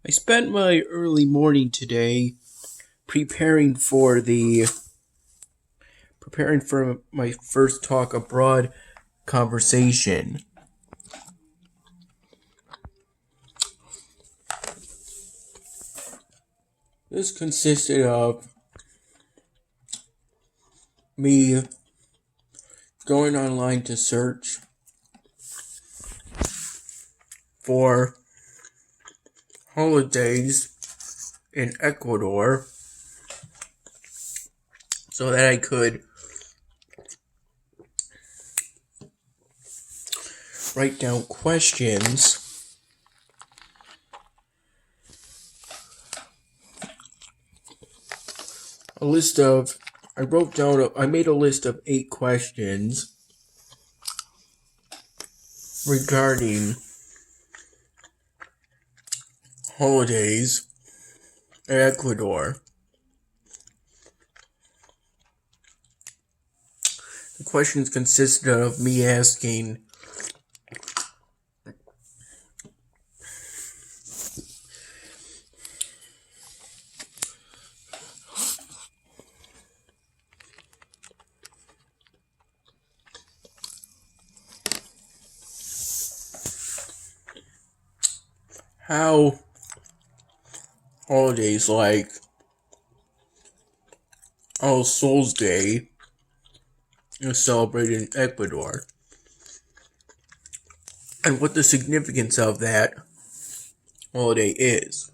I spent my early morning today preparing for the preparing for my first talk abroad conversation. This consisted of me going online to search for holidays in Ecuador so that I could write down questions I made a list of 8 questions regarding holidays in Ecuador. The questions consisted of me asking how holidays like All Souls Day is celebrated in Ecuador, and what the significance of that holiday is.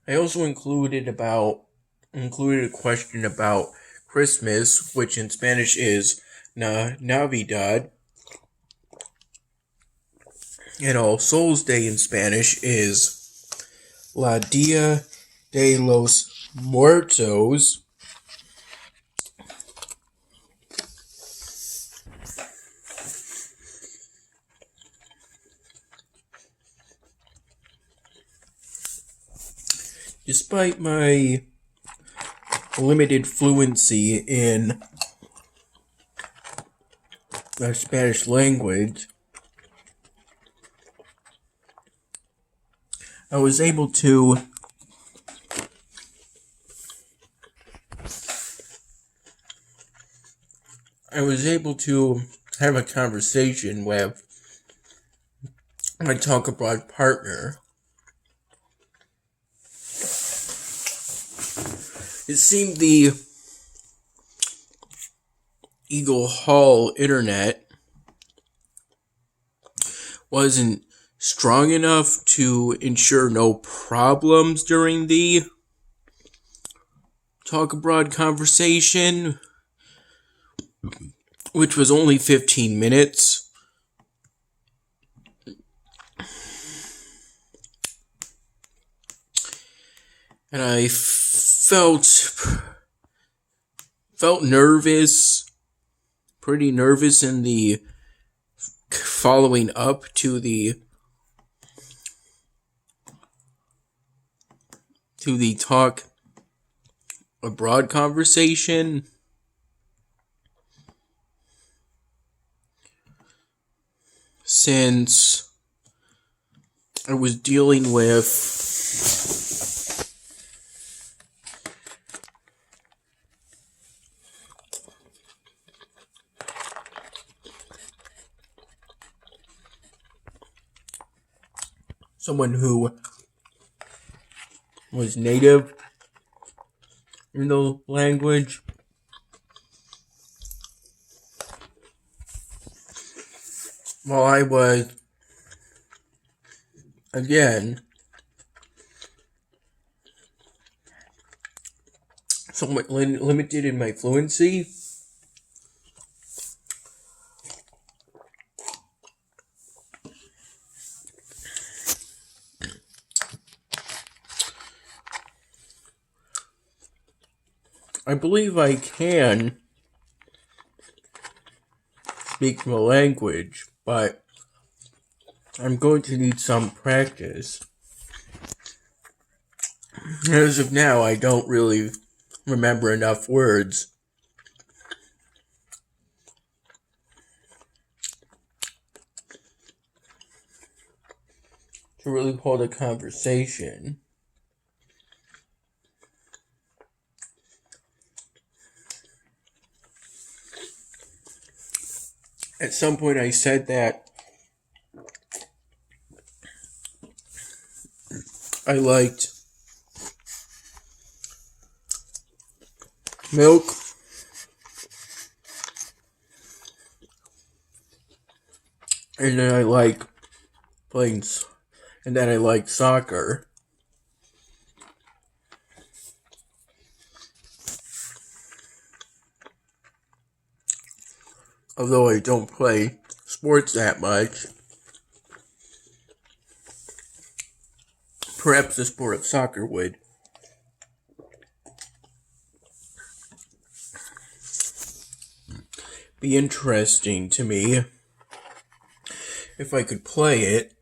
I also included a question about Christmas, which in Spanish is Navidad, and All Souls Day in Spanish is La Dia de los Muertos. Despite my limited fluency in the Spanish language, I was able to have a conversation with my talk abroad partner. It seemed the Eagle Hall internet wasn't strong enough to ensure no problems during the talk abroad conversation, which was only 15 minutes. And I felt pretty nervous in the following up to the talk abroad conversation, since I was dealing with someone who was native in the language. While I was, again, somewhat limited in my fluency, I believe I can speak the language, but I'm going to need some practice. As of now, I don't really remember enough words to really hold a conversation. At some point I said that I liked milk and then I like playing and then I like soccer. Although I don't play sports that much, perhaps the sport of soccer would be interesting to me if I could play it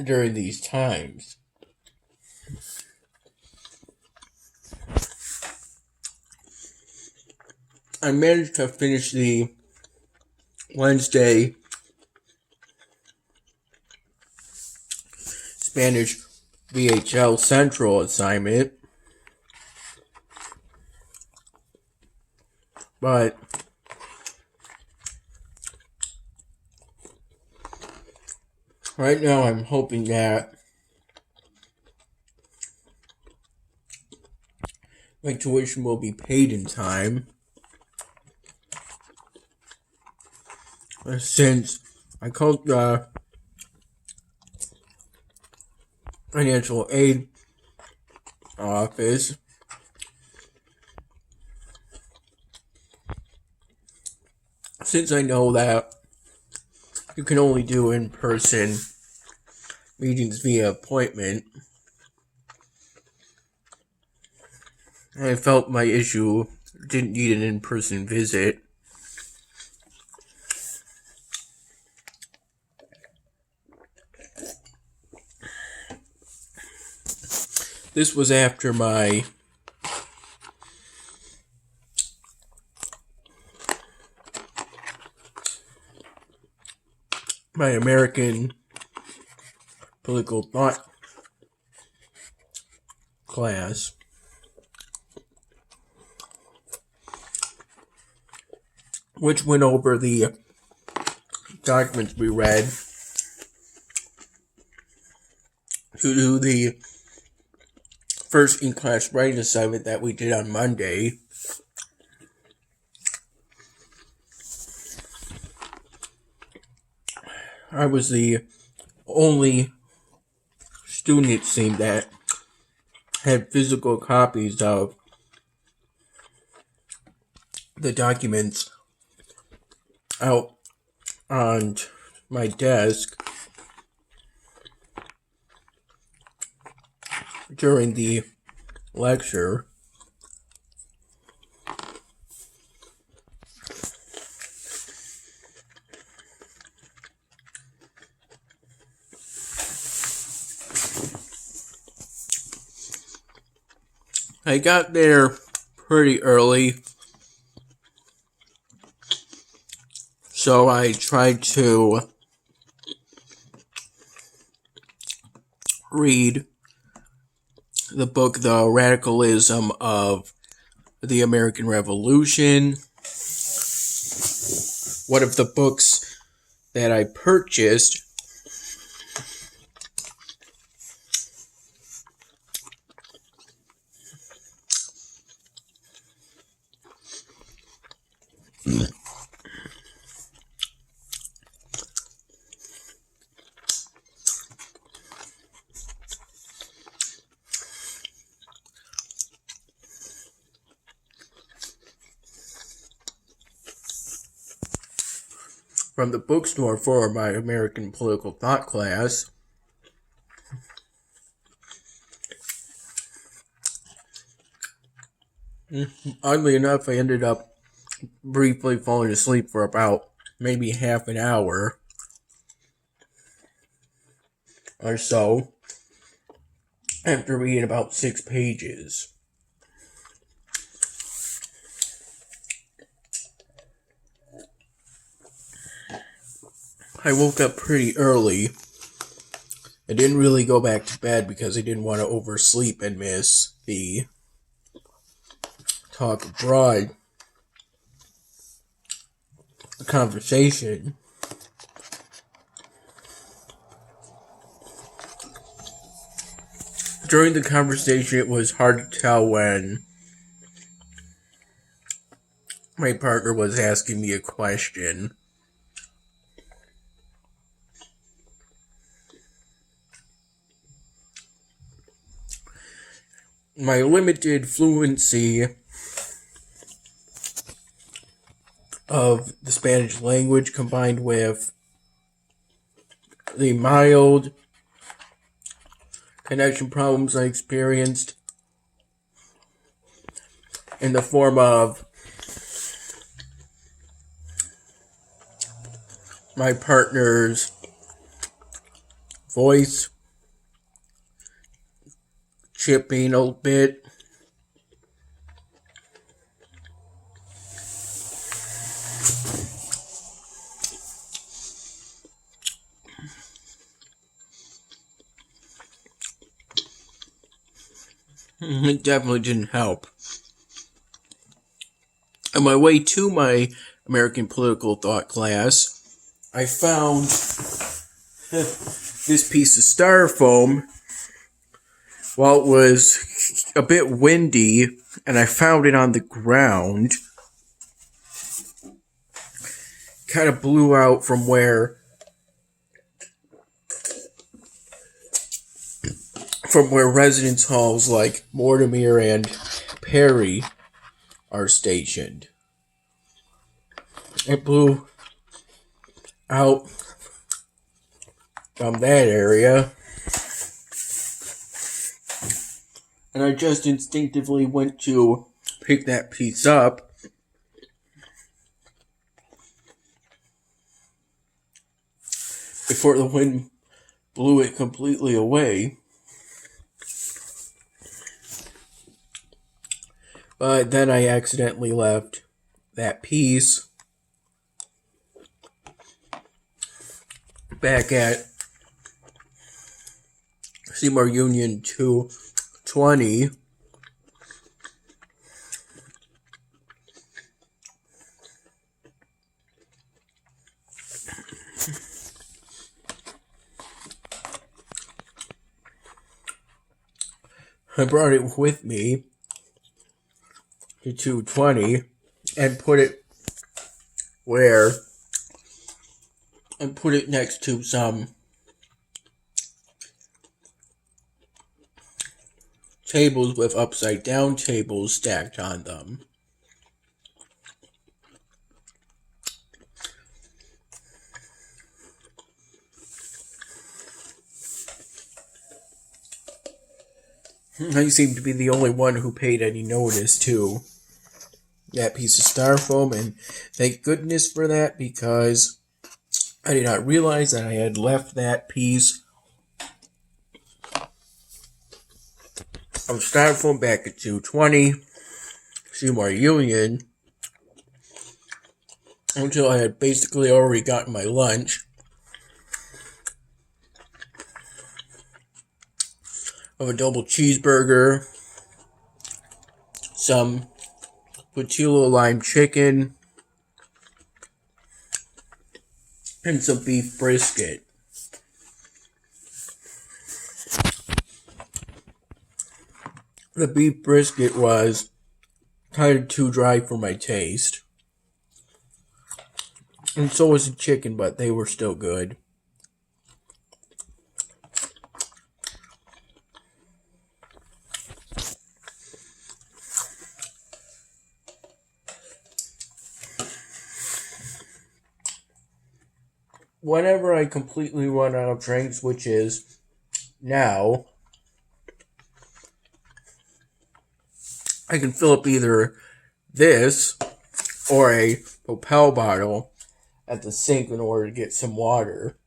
during these times. I managed to finish the Wednesday Spanish VHL Central assignment, but right now I'm hoping that my tuition will be paid in time, since I called the financial aid office since I know that you can only do in-person meetings via appointment. And I felt my issue didn't need an in-person visit. This was after my American political thought class, which went over the documents we read to do the first in-class writing assignment that we did on Monday. I was the only student, it seemed, that had physical copies of the documents out on my desk during the lecture. I got there pretty early, so I tried to read the book, The Radicalism of the American Revolution. One of the books that I purchased from the bookstore for my American political thought class. Oddly enough, I ended up briefly falling asleep for about maybe half an hour or so after reading about 6 pages. I woke up pretty early. I didn't really go back to bed because I didn't want to oversleep and miss the talk abroad conversation. During the conversation, it was hard to tell when my partner was asking me a question. My limited fluency of the Spanish language combined with the mild connection problems I experienced in the form of my partner's voice chipping a bit. It definitely didn't help. On my way to my American political thought class, I found this piece of styrofoam while it was a bit windy, and I found it on the ground. Kind of blew out from where residence halls like Mortimer and Perry are stationed. It blew out from that area, and I just instinctively went to pick that piece up. Before the wind blew it completely away. But then I accidentally left that piece back at Seymour Union 220. I brought it with me to 220 and put it next to some tables with upside down tables stacked on them. I seem to be the only one who paid any notice to that piece of styrofoam, and thank goodness for that, because I did not realize that I had left that piece of styrofoam back at 220 Seymour Union until I had basically already gotten my lunch of a double cheeseburger, some Portillo lime chicken, and some beef brisket. The beef brisket was kind of too dry for my taste. And so was the chicken, but they were still good. Whenever I completely run out of drinks, which is now, I can fill up either this or a Propel bottle at the sink in order to get some water.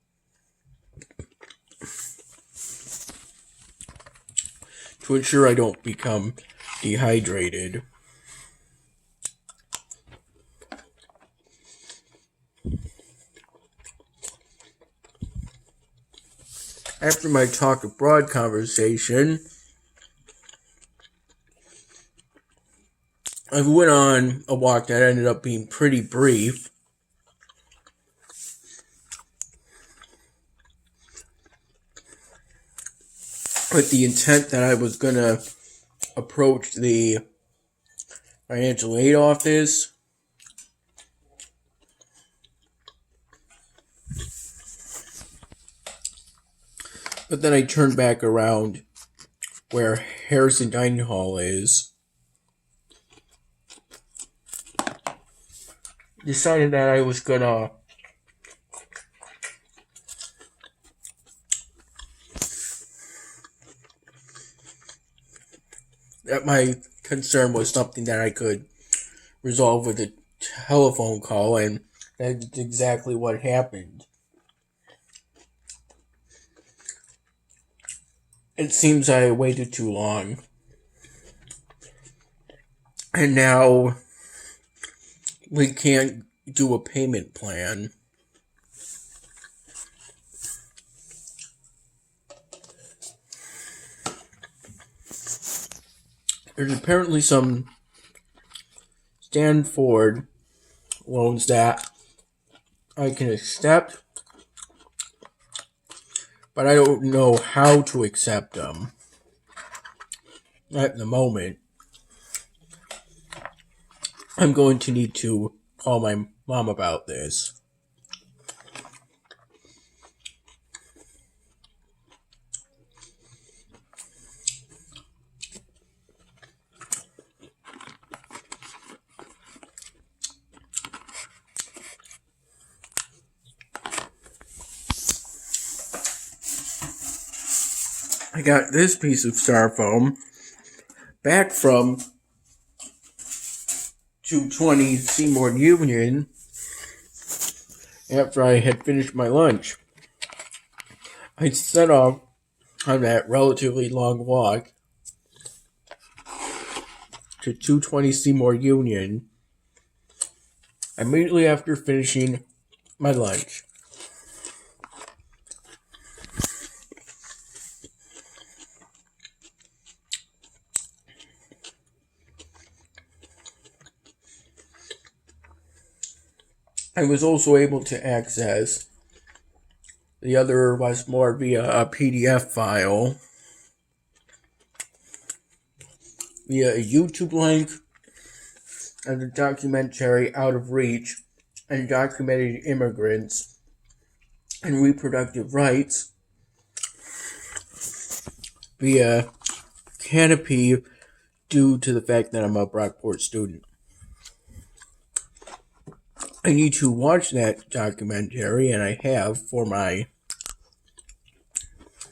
To ensure I don't become dehydrated. After my talk abroad conversation, I went on a walk that ended up being pretty brief. With the intent that I was going to approach the financial aid office. But then I turned back around where Harrison Dining Hall is. Decided that I was gonna that my concern was something that I could resolve with a telephone call, and that's exactly what happened. It seems I waited too long. And now we can't do a payment plan. There's apparently some Stanford loans that I can accept, but I don't know how to accept them at the moment. I'm going to need to call my mom about this. I got this piece of styrofoam back from 220 Seymour Union after I had finished my lunch. I set off on that relatively long walk to 220 Seymour Union immediately after finishing my lunch. I was also able to access the other Westmore via a PDF file, via a YouTube link, and the documentary Out of Reach, Undocumented Immigrants and Reproductive Rights, via Canopy, due to the fact that I'm a Brockport student. I need to watch that documentary, and I have for my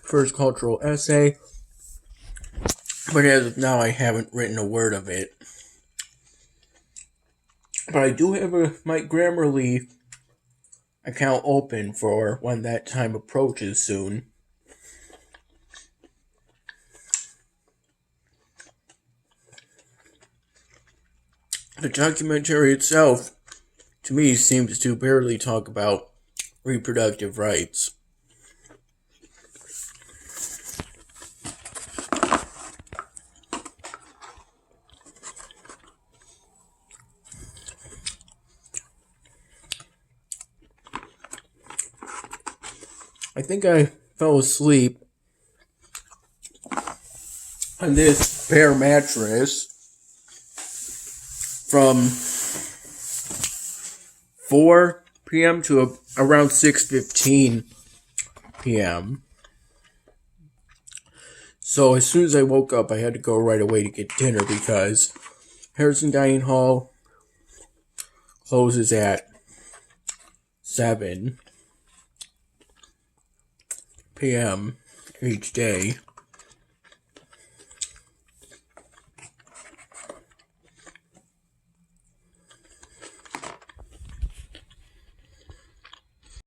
first cultural essay, but as of now I haven't written a word of it. But I do have my Grammarly account open for when that time approaches soon. The documentary itself, to me, seems to barely talk about reproductive rights. I think I fell asleep on this bare mattress from 4 p.m. to around 6:15 p.m. So as soon as I woke up, I had to go right away to get dinner because Harrison Dining Hall closes at 7 p.m. each day.